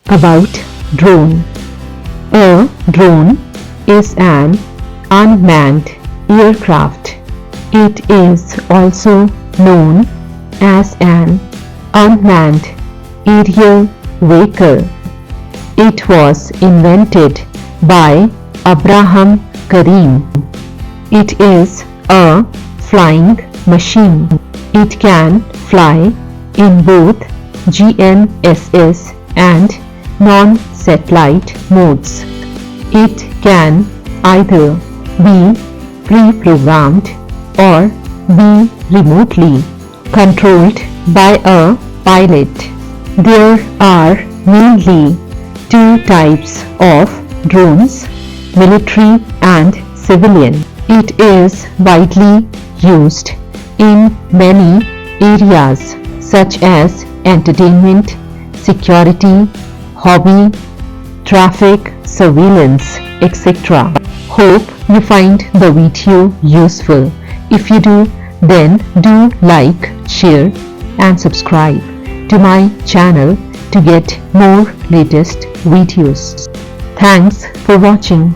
About drone. A drone is an unmanned aircraft. It is also known as an unmanned aerial vehicle. It was invented by Abraham Karim. It is a flying machine. It can fly in both GNSS and non-satellite modes. It can either be pre-programmed or be remotely controlled by a pilot. There are mainly two types of drones, military and civilian. It is widely used in many areas such as entertainment, security, hobby, traffic, surveillance, etc. Hope you find the video useful. If you do, then do like, share and subscribe to my channel to get more latest videos. Thanks for watching.